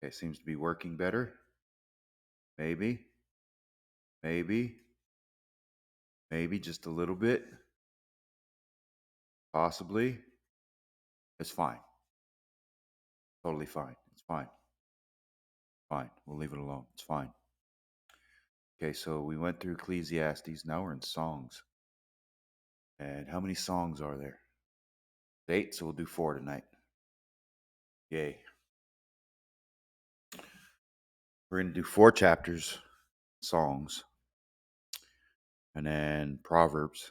Okay, seems to be working better. Maybe, maybe, maybe just a little bit. Possibly. It's fine. Totally fine. It's fine. Fine. We'll leave it alone. It's fine. Okay, so we went through Ecclesiastes. Now we're in songs. And how many songs are there? 8, so we'll do 4 tonight. Yay. We're going to do 4 chapters, songs, and then Proverbs.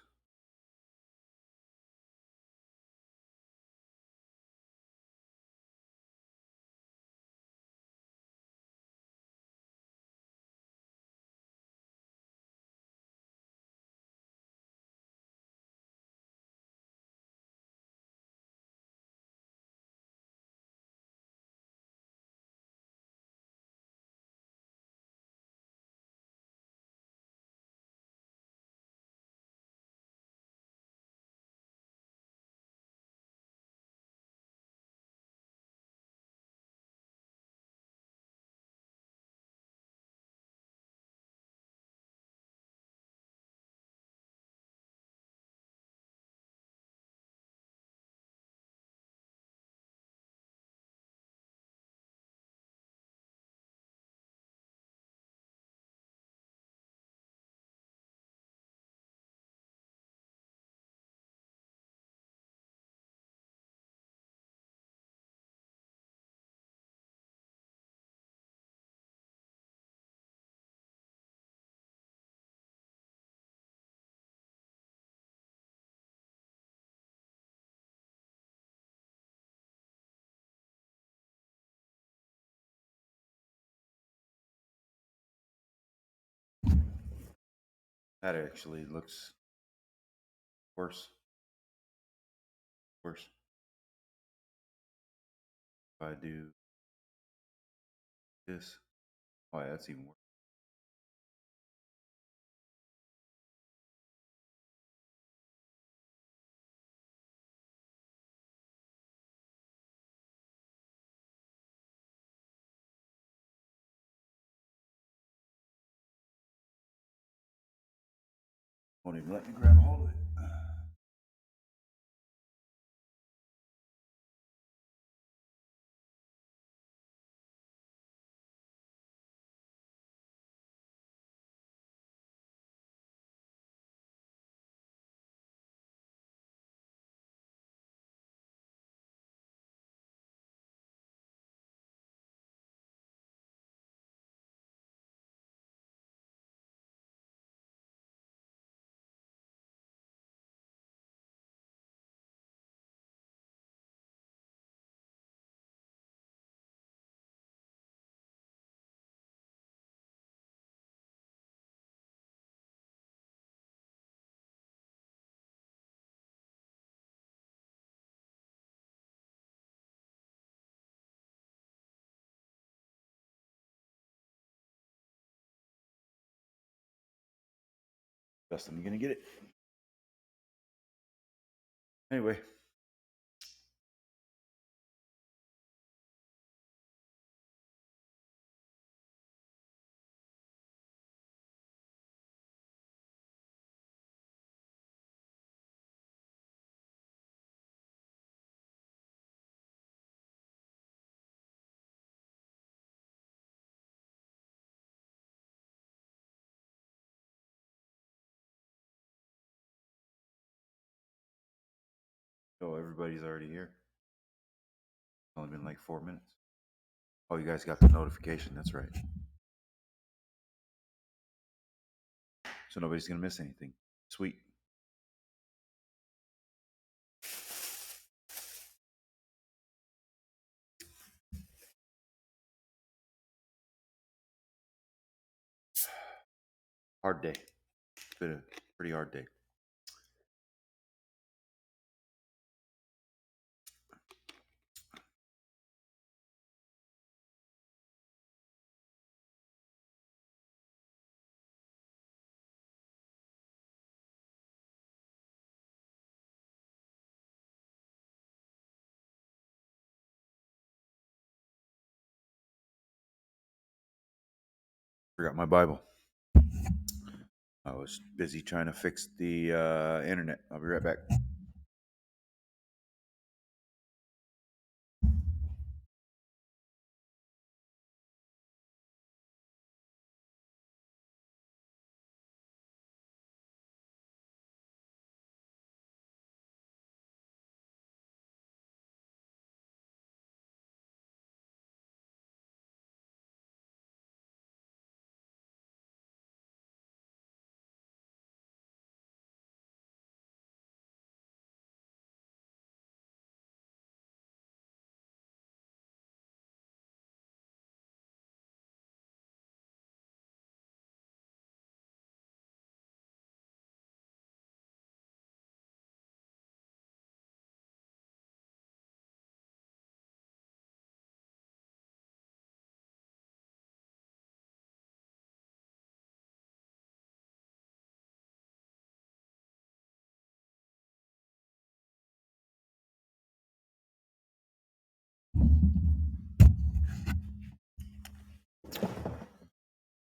That actually looks worse. Worse. If I do this. Oh, yeah, that's even worse. Won't even let me grab a hold of it. Justin, you gonna get it? Anyway, oh, everybody's already here. Only been like 4 minutes. Oh, you guys got the notification. That's right. So nobody's gonna miss anything. Sweet. Hard day. It's been a pretty hard day. Forgot my Bible. I was busy trying to fix the internet. I'll be right back.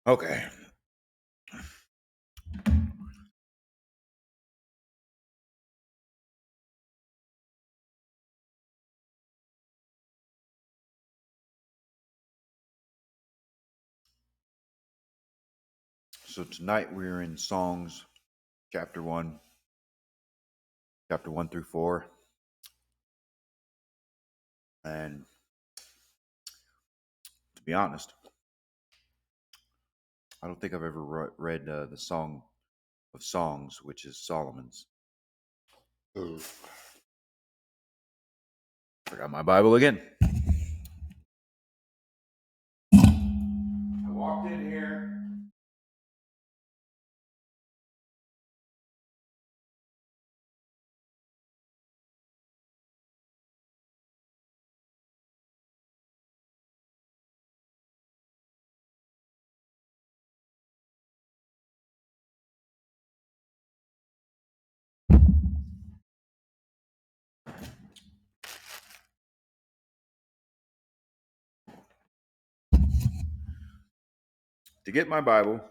Okay. So tonight we're in Songs, chapter 1, chapter 1 through 4. And to be honest, I don't think I've ever read the Song of Songs, which is Solomon's. Ugh. Forgot my Bible again. I walked in here. To get my Bible,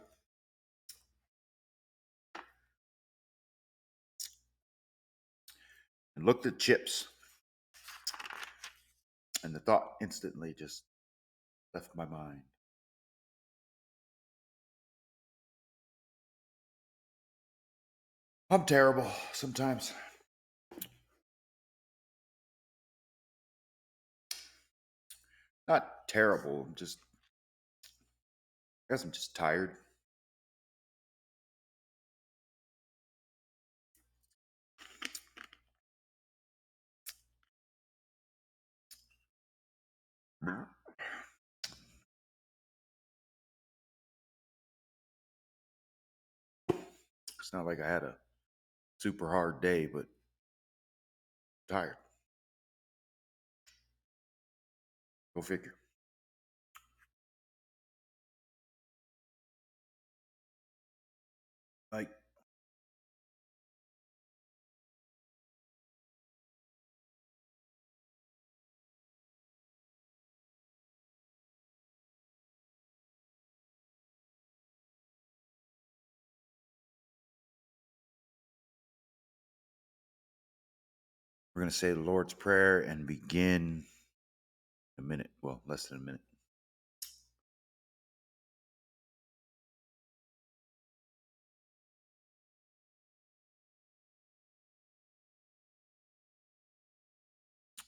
and looked at chips, and the thought instantly just left my mind. I'm terrible sometimes. Not terrible. I guess I'm just tired. It's not like I had a super hard day, but tired. Go figure. Like, we're going to say the Lord's Prayer and begin in a minute. Well, less than a minute.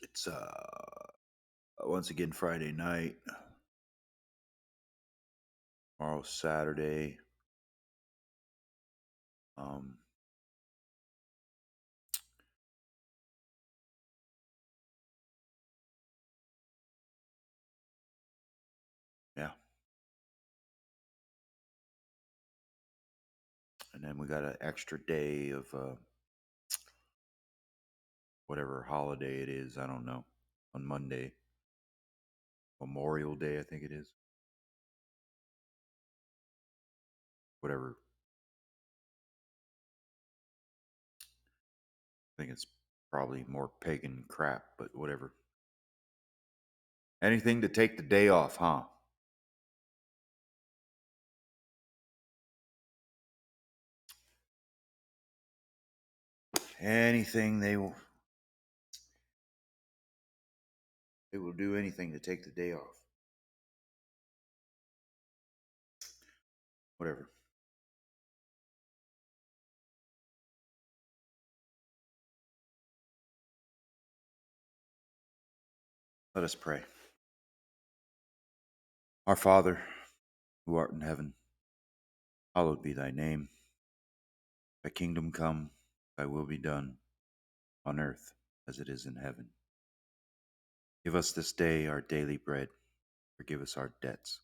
It's once again Friday night. Tomorrow's Saturday. Um, yeah, and then we got an extra day of whatever holiday it is. I don't know. On Monday, Memorial Day, I think it is. Whatever. I think it's probably more pagan crap, but whatever. Anything to take the day off, huh? Anything they will do anything to take the day off. Whatever. Let us pray. Our Father, who art in heaven, hallowed be thy name. Thy kingdom come, thy will be done, on earth as it is in heaven. Give us this day our daily bread. Forgive us our debts,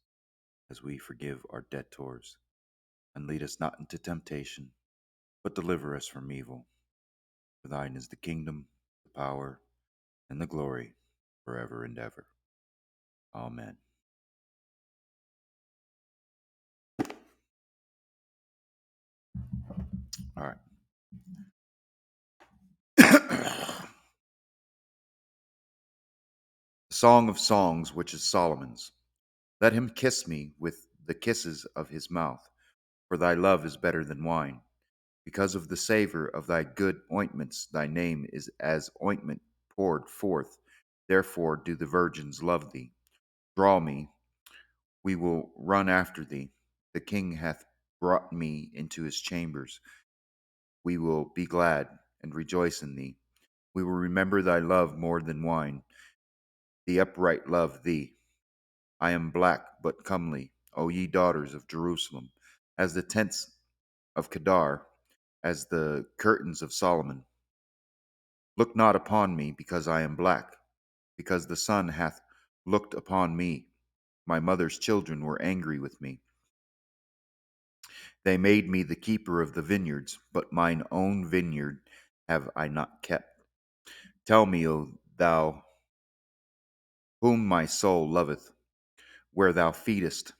as we forgive our debtors. And lead us not into temptation, but deliver us from evil. For thine is the kingdom, the power, and the glory, forever and ever. Amen. All right. Song of Songs, which is Solomon's. Let him kiss me with the kisses of his mouth, for thy love is better than wine. Because of the savor of thy good ointments, thy name is as ointment poured forth. Therefore do the virgins love thee. Draw me, we will run after thee. The king hath brought me into his chambers. We will be glad and rejoice in thee. We will remember thy love more than wine. The upright love thee. I am black but comely, O ye daughters of Jerusalem, as the tents of Kedar, as the curtains of Solomon. Look not upon me, because I am black, because the sun hath looked upon me. My mother's children were angry with me. They made me the keeper of the vineyards, but mine own vineyard have I not kept. Tell me, O thou, whom my soul loveth, where thou feedest,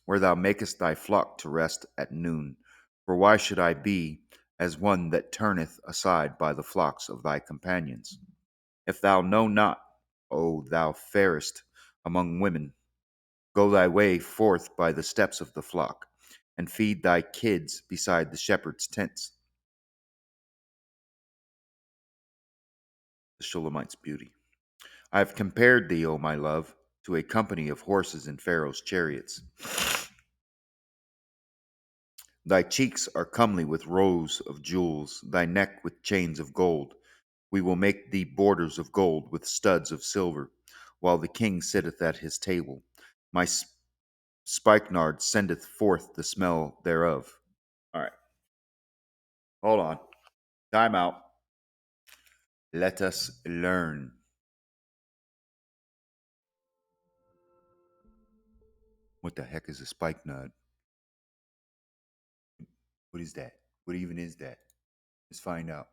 where thou makest thy flock to rest at noon. For why should I be as one that turneth aside by the flocks of thy companions? If thou know not, O thou fairest among women, go thy way forth by the steps of the flock, and feed thy kids beside the shepherd's tents. The Shulamite's beauty. I have compared thee, O my love, to a company of horses in Pharaoh's chariots. Thy cheeks are comely with rows of jewels, thy neck with chains of gold. We will make thee borders of gold with studs of silver, while the king sitteth at his table. My spikenard sendeth forth the smell thereof. All right, hold on. Time out. Let us learn. What the heck is a spikenard? What is that? What even is that? Let's find out.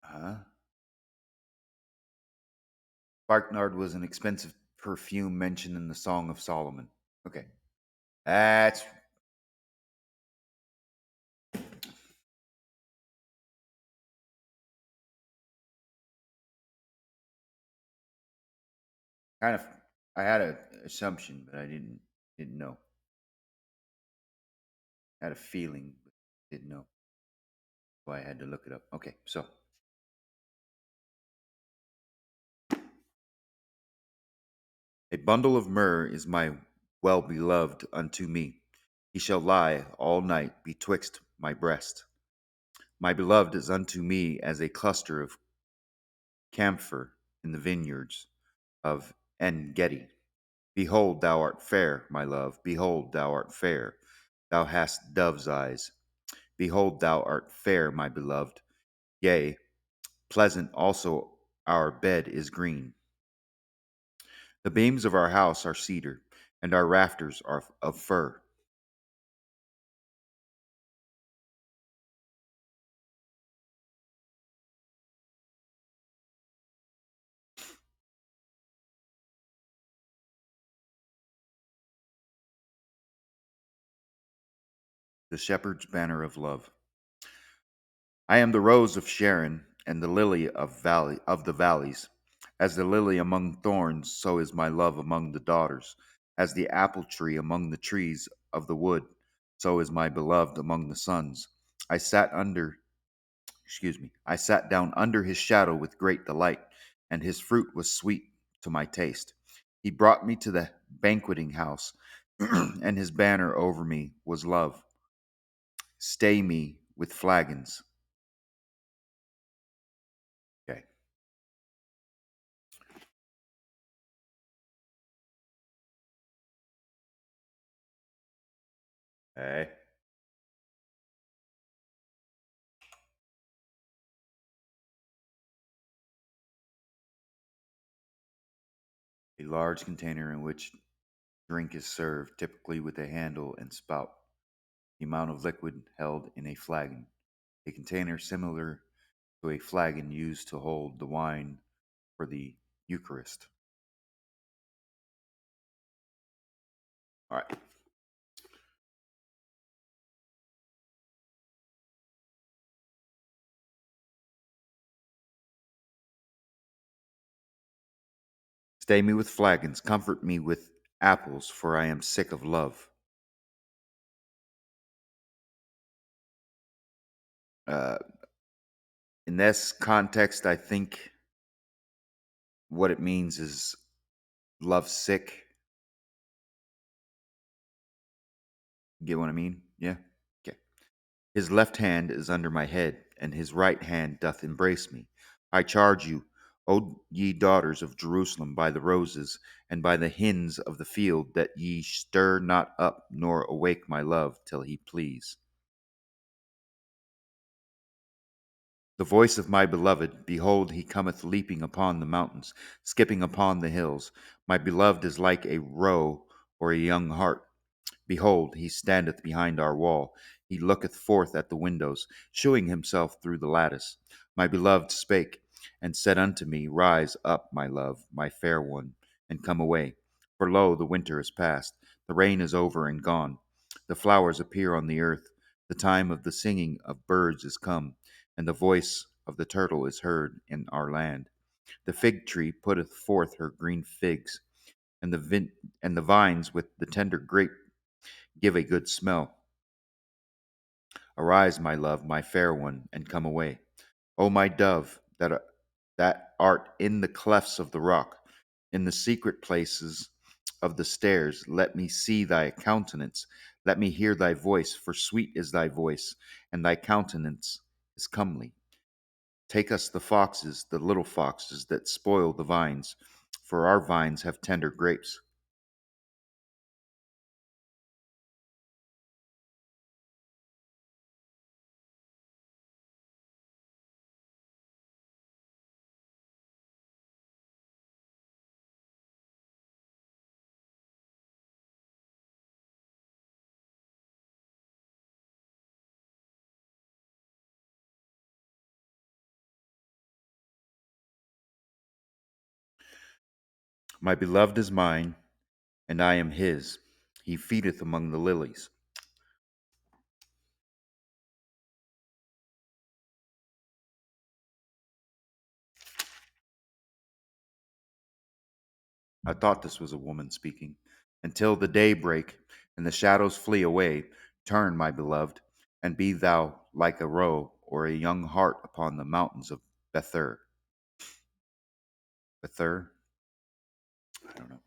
Huh? Spikenard was an expensive perfume mentioned in the Song of Solomon. Okay. That's kind of, I had an assumption, but I didn't know. I had a feeling, but didn't know. So I had to look it up. Okay, so a bundle of myrrh is my well beloved unto me. He shall lie all night betwixt my breast. My beloved is unto me as a cluster of camphor in the vineyards of En Gedi. Behold, thou art fair, my love. Behold, thou art fair. Thou hast dove's eyes. Behold, thou art fair, my beloved. Yea, pleasant also our bed is green. The beams of our house are cedar, and our rafters are of fir. The shepherd's banner of love. I am the rose of Sharon and the lily of the valleys. As the lily among thorns, so is my love among the daughters. As the apple tree among the trees of the wood, so is my beloved among the sons. I sat under, I sat down under his shadow with great delight, and his fruit was sweet to my taste. He brought me to the banqueting house, and his banner over me was love. Stay me with flagons. Okay. Hey. A large container in which drink is served, typically with a handle and spout. The amount of liquid held in a flagon. A container similar to a flagon used to hold the wine for the Eucharist. All right. Stay me with flagons, comfort me with apples, for I am sick of love. Uh, in this context, I think what it means is love sick. Get what I mean? Yeah? Okay. His left hand is under my head, and his right hand doth embrace me. I charge you, O ye daughters of Jerusalem, by the roses, and by the hinds of the field, that ye stir not up, nor awake my love, till he please. The voice of my beloved, behold, he cometh leaping upon the mountains, skipping upon the hills. My beloved is like a roe or a young hart. Behold, he standeth behind our wall. He looketh forth at the windows, shewing himself through the lattice. My beloved spake, and said unto me, rise up, my love, my fair one, and come away. For lo, the winter is past, the rain is over and gone. The flowers appear on the earth. The time of the singing of birds is come, and the voice of the turtle is heard in our land. The fig tree putteth forth her green figs, and and the vines with the tender grape give a good smell. Arise, my love, my fair one, and come away. O my dove, that art in the clefts of the rock, in the secret places of the stairs, let me see thy countenance, let me hear thy voice, for sweet is thy voice, and thy countenance is comely. Take us the foxes, the little foxes that spoil the vines, for our vines have tender grapes. My beloved is mine, and I am his. He feedeth among the lilies. I thought this was a woman speaking. Until the day break and the shadows flee away, turn, my beloved, and be thou like a roe or a young hart upon the mountains of Bether. Bether? I don't know.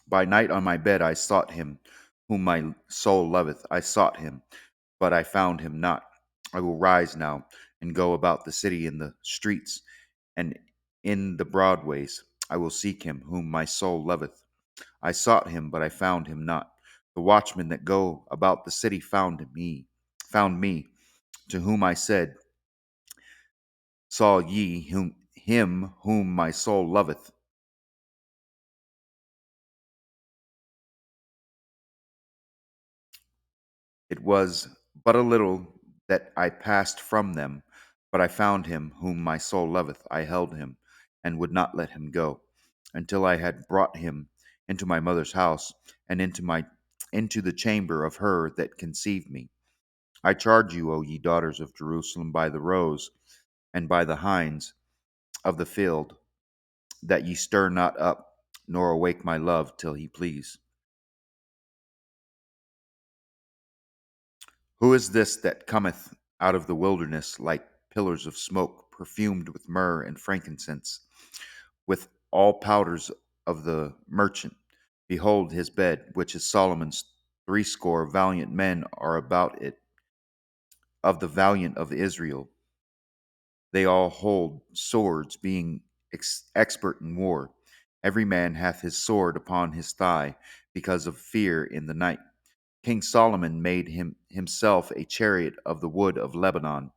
By night on my bed I sought him, whom my soul loveth. I sought him, but I found him not. I will rise now and go about the city in the streets and in the broadways. I will seek him, whom my soul loveth. I sought him, but I found him not. The watchmen that go about the city found me, to whom I said, Saw ye him whom my soul loveth? It was but a little that I passed from them, but I found him whom my soul loveth. I held him, and would not let him go, until I had brought him into my mother's house, and into the chamber of her that conceived me. I charge you, O ye daughters of Jerusalem, by the roes and by the hinds of the field, that ye stir not up, nor awake my love till he please. Who is this that cometh out of the wilderness like pillars of smoke, perfumed with myrrh and frankincense, with all powders of the merchant? Behold his bed, which is Solomon's. Threescore valiant men are about it, of the valiant of Israel. They all hold swords, being expert in war. Every man hath his sword upon his thigh, because of fear in the night. King Solomon made himself a chariot of the wood of Lebanon.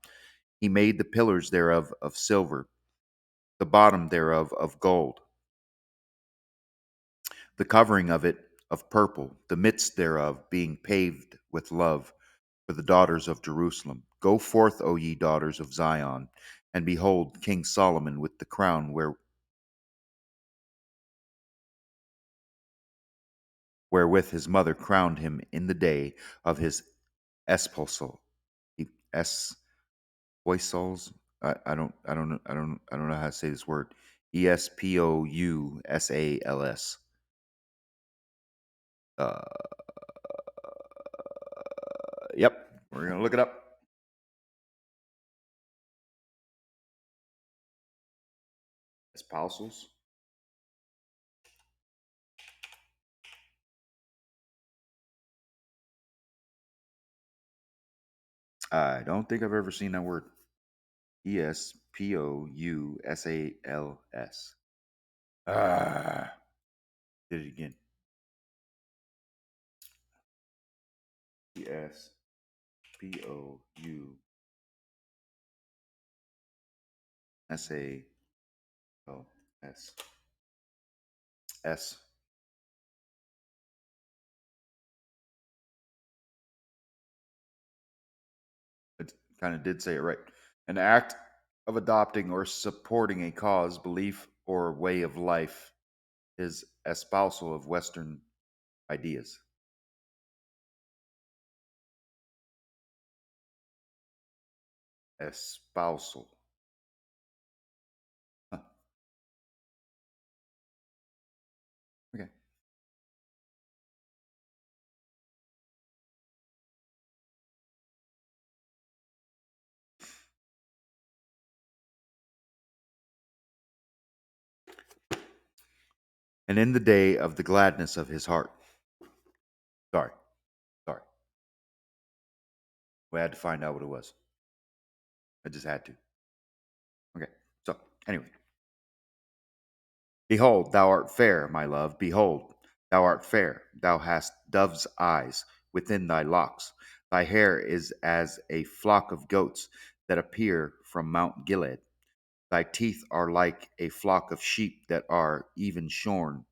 He made the pillars thereof of silver, the bottom thereof of gold, the covering of it of purple, the midst thereof being paved with love for the daughters of Jerusalem. Go forth, O ye daughters of Zion, and behold King Solomon with the crown wherewith his mother crowned him in the day of his espousal. Espousals. I don't know how to say this word. Espousals. Uh, yep, we're gonna look it up. Espousals. I don't think I've ever seen that word. Espousals. Ah, did it again. Espousals. It kind of did say it right. An act of adopting or supporting a cause, belief, or way of life is espousal of Western ideas. Espousal. Huh. Okay. And in the day of the gladness of his heart. Sorry, sorry. We had to find out what it was. I just had to. Okay. So, anyway. Behold, thou art fair, my love. Behold, thou art fair. Thou hast dove's eyes within thy locks. Thy hair is as a flock of goats that appear from Mount Gilead. Thy teeth are like a flock of sheep that are even shorn,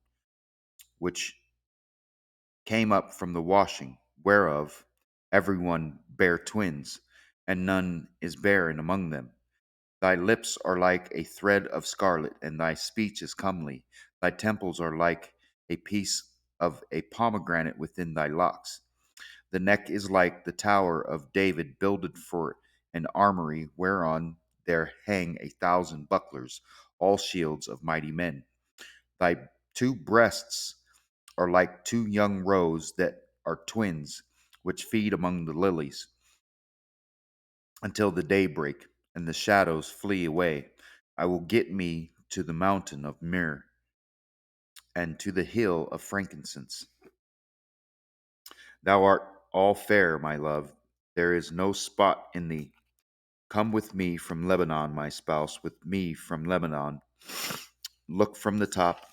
which came up from the washing, whereof every one bare twins, and none is barren among them. Thy lips are like a thread of scarlet, and thy speech is comely. Thy temples are like a piece of a pomegranate within thy locks. The neck is like the tower of David builded for an armory, whereon there hang 1,000 bucklers, all shields of mighty men. Thy two breasts are like two young roes that are twins, which feed among the lilies until the daybreak and the shadows flee away. I will get me to the mountain of myrrh and to the hill of frankincense. Thou art all fair, my love. There is no spot in thee. Come with me from Lebanon, my spouse, with me from Lebanon. Look from the top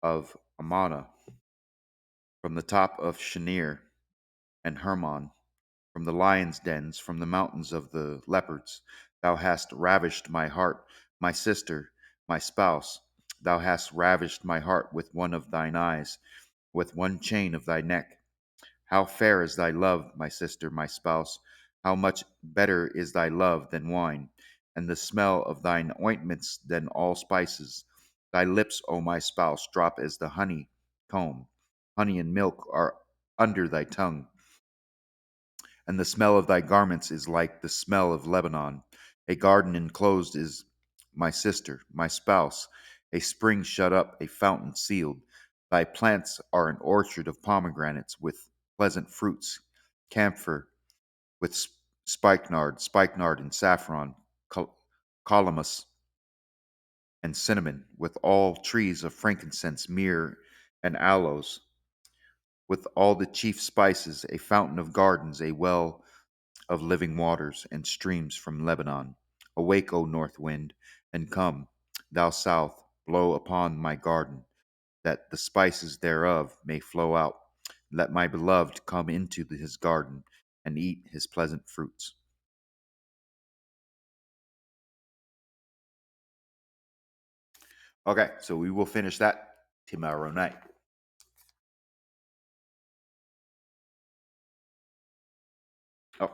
of Amana, from the top of Shinir and Hermon, from the lions' dens, from the mountains of the leopards. Thou hast ravished my heart, my sister, my spouse. Thou hast ravished my heart with one of thine eyes, with one chain of thy neck. How fair is thy love, my sister, my spouse! How much better is thy love than wine, and the smell of thine ointments than all spices. Thy lips, O my spouse, drop as the honey comb. Honey and milk are under thy tongue, and the smell of thy garments is like the smell of Lebanon. A garden enclosed is my sister, my spouse, a spring shut up, a fountain sealed. Thy plants are an orchard of pomegranates with pleasant fruits, camphor with spikenard and saffron, calamus and cinnamon, with all trees of frankincense, myrrh, and aloes, with all the chief spices, a fountain of gardens, a well of living waters, and streams from Lebanon. Awake, O north wind, and come, thou south, blow upon my garden, that the spices thereof may flow out. Let my beloved come into his garden and eat his pleasant fruits. Okay, so we will finish that tomorrow night. Oh,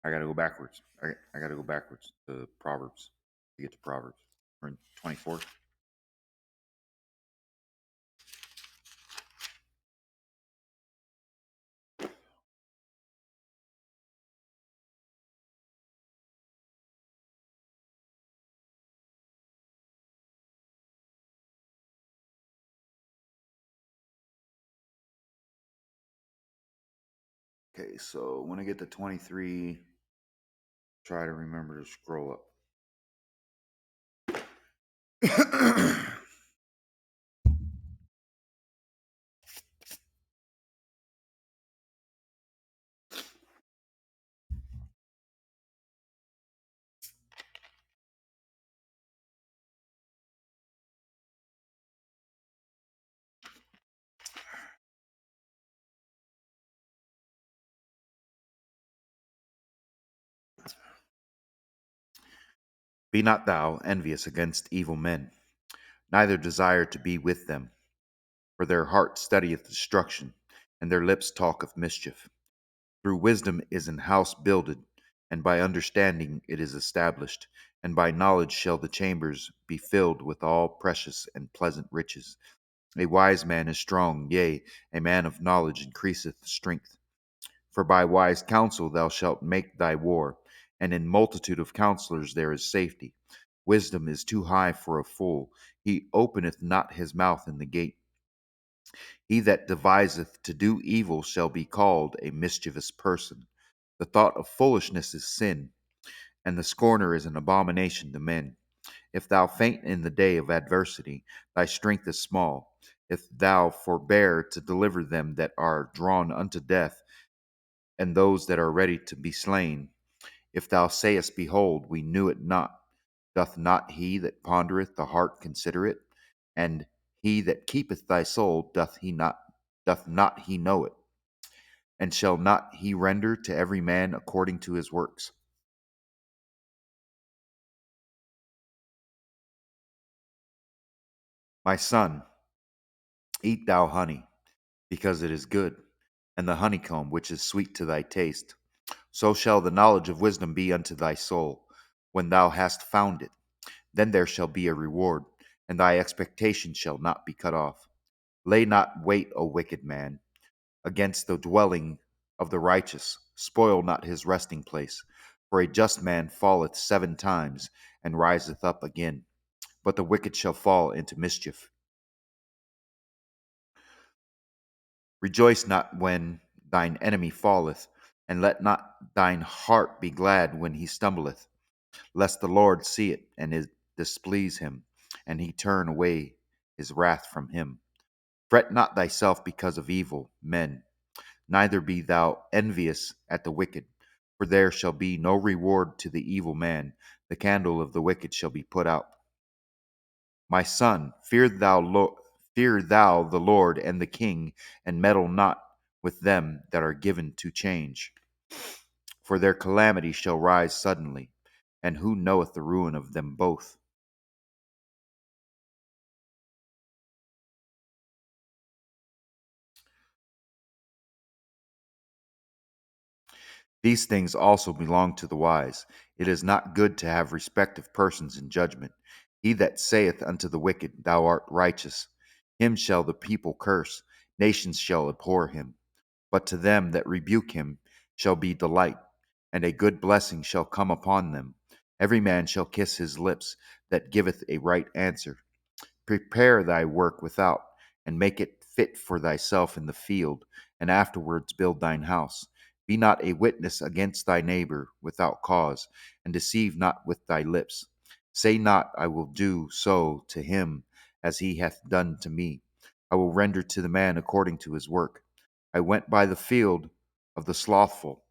I got to go backwards. I got to go backwards to Proverbs to get to Proverbs. We're in 24. Okay, so when I get to 23, try to remember to scroll up. Be not thou envious against evil men, neither desire to be with them, for their heart studieth destruction, and their lips talk of mischief. Through wisdom is an house builded, and by understanding it is established, and by knowledge shall the chambers be filled with all precious and pleasant riches. A wise man is strong, yea, a man of knowledge increaseth strength. For by wise counsel thou shalt make thy war, and in multitude of counselors there is safety. Wisdom is too high for a fool, he openeth not his mouth in the gate. He that deviseth to do evil shall be called a mischievous person. The thought of foolishness is sin, and the scorner is an abomination to men. If thou faint in the day of adversity, thy strength is small. If thou forbear to deliver them that are drawn unto death, and those that are ready to be slain, if thou sayest, Behold, we knew it not, doth not he that pondereth the heart consider it? And he that keepeth thy soul, doth not he know it? And shall not he render to every man according to his works? My son, eat thou honey, because it is good, and the honeycomb which is sweet to thy taste. So shall the knowledge of wisdom be unto thy soul. When thou hast found it, then there shall be a reward, and thy expectation shall not be cut off. Lay not wait, O wicked man, against the dwelling of the righteous. Spoil not his resting place. For a just man falleth 7 times, and riseth up again. But the wicked shall fall into mischief. Rejoice not when thine enemy falleth, and let not thine heart be glad when he stumbleth, lest the Lord see it and it displease him, and he turn away his wrath from him. Fret not thyself because of evil men, neither be thou envious at the wicked, for there shall be no reward to the evil man. The candle of the wicked shall be put out. My son, Fear thou the Lord and the king, and meddle not with them that are given to change. For their calamity shall rise suddenly, and who knoweth the ruin of them both? These things also belong to the wise. It is not good to have respect of persons in judgment. He that saith unto the wicked, Thou art righteous, him shall the people curse, nations shall abhor him. But to them that rebuke him shall be delight, and a good blessing shall come upon them. Every man shall kiss his lips that giveth a right answer. Prepare thy work without, and make it fit for thyself in the field, and afterwards build thine house. Be not a witness against thy neighbor without cause, and deceive not with thy lips. Say not, I will do so to him as he hath done to me. I will render to the man according to his work. I went by the field of the slothful,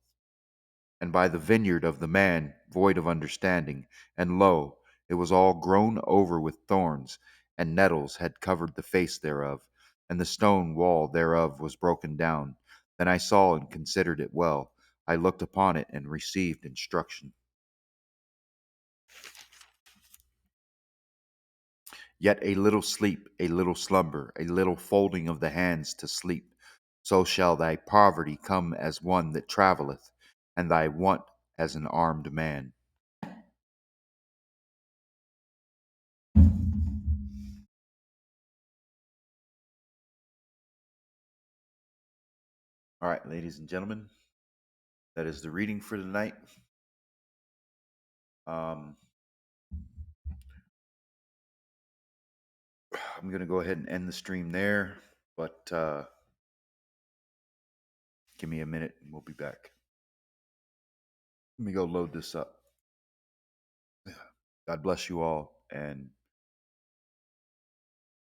and by the vineyard of the man void of understanding, and lo, it was all grown over with thorns, and nettles had covered the face thereof, and the stone wall thereof was broken down. Then I saw and considered it well. I looked upon it and received instruction. Yet a little sleep, a little slumber, a little folding of the hands to sleep. So shall thy poverty come as one that travelleth, and thy want as an armed man. All right, ladies and gentlemen, that is the reading for tonight. Um, I'm going to go ahead and end the stream there, but give me a minute and we'll be back. Let me go load this up. God bless you all, and